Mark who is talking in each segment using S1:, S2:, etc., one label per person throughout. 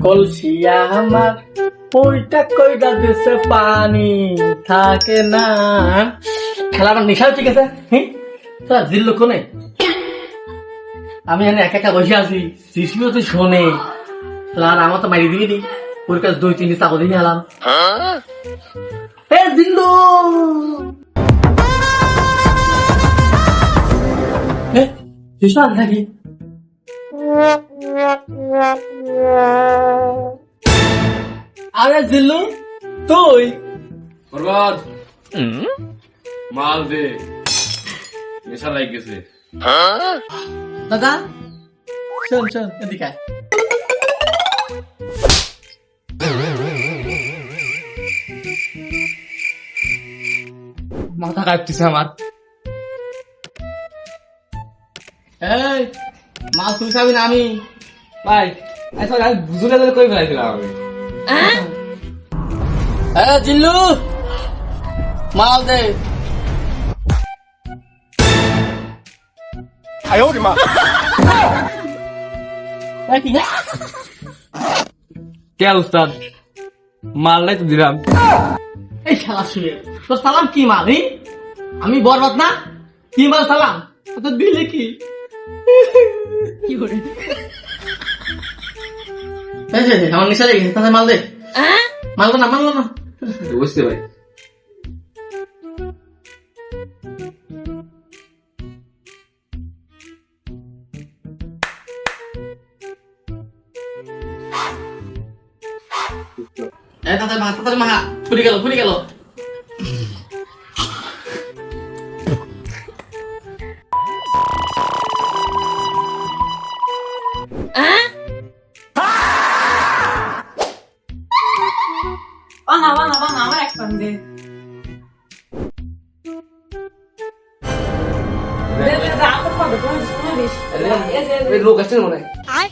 S1: কলসিয়া আমার ওইটা কইরা দিছে পানি থাকে না। খেলা আমার নেশা ঠিক আছে। হ্যাঁ তোরা জিল্ল কোনে আমি এখানে একা একা বসে আছি, শিশিও তো শোনে। আর আমার তো মারি দিবি নি, ওর কাছে 2-3 চাকো দিয়ে এলাম। জিল্লু নাকি আরে জিল্লু তুই
S2: বরবাদ মাল দে, নেশা লাগ গেছে।
S1: দাদা শোন শোন এদিকে আয়।
S2: মাথা কাটতেছে আমার।
S1: এই মাল তুই খাবি না আমি।
S2: ভাই আসলে আমি বুঝলে তাহলে কই ফেলাইছিলাম আমি।
S1: জিল্লু মাল দে।
S2: কে উস্তাদ, মাল নাই তো দিলাম।
S1: এই শালা শুয়ে তোর সালাম কি মাল? আমি বরবাদ না, কি মাল সালাম তো দিলে কি? করে আমার নিশা লেগে গেছে, মাল দে। মালবো না মালবো না।
S2: বুঝতে ভাই
S1: তাদের মাহা ফুরি গেল ফুরি গেল।
S3: বানা আমার এক পান দে।
S2: লোক আসছে মনে হয়,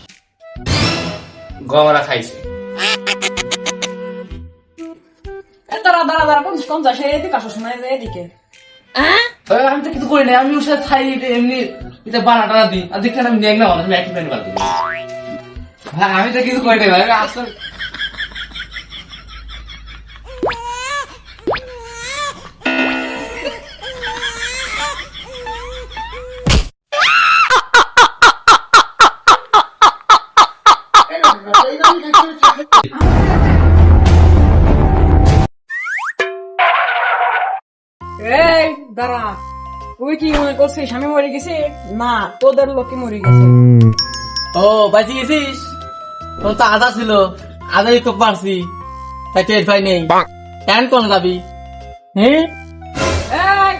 S2: গমরা খাইছে।
S3: দাঁড়া দাঁড়া দাঁড়া কোন যাস এদিকে আসো শোনা এদিকে।
S2: আমি তো কিছু করি না, আমি ওর সাথে খাই এমনি এটা বানা টানা দিই। আর দেখছেন আমি নেক না মানুষ, আমি একই প্যান্ট বাদ দিই। হ্যাঁ আমি তো কিছু করি না ভাই, আসলে
S3: এই দাঁড়া, তুই কি মনে করছিস আমি মরে গেছি? না, তোদের লোকে মরে গেছে।
S1: ও বাঁচি গেছিস? তোর তো আধা ছিল, আধাই তো পারছি, তাই টের পাই নেই। কেন কোন যাবি? হ্যাঁ
S3: এই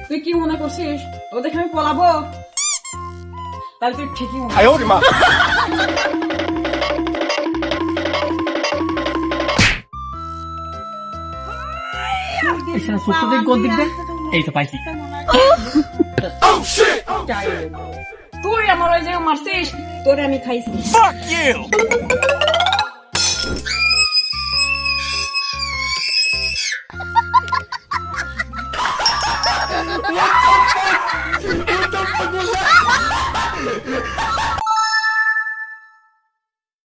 S3: তুই কি মনে করছিস ও দেখে আমি পলাবো? তাহলে তুই ঠিকই মনে
S1: সুস্থ দিক কোন দিক দে? এই তো পাইছি।
S3: তুই আমার ওই যে মারছিস, তোরে আমি খাইছি।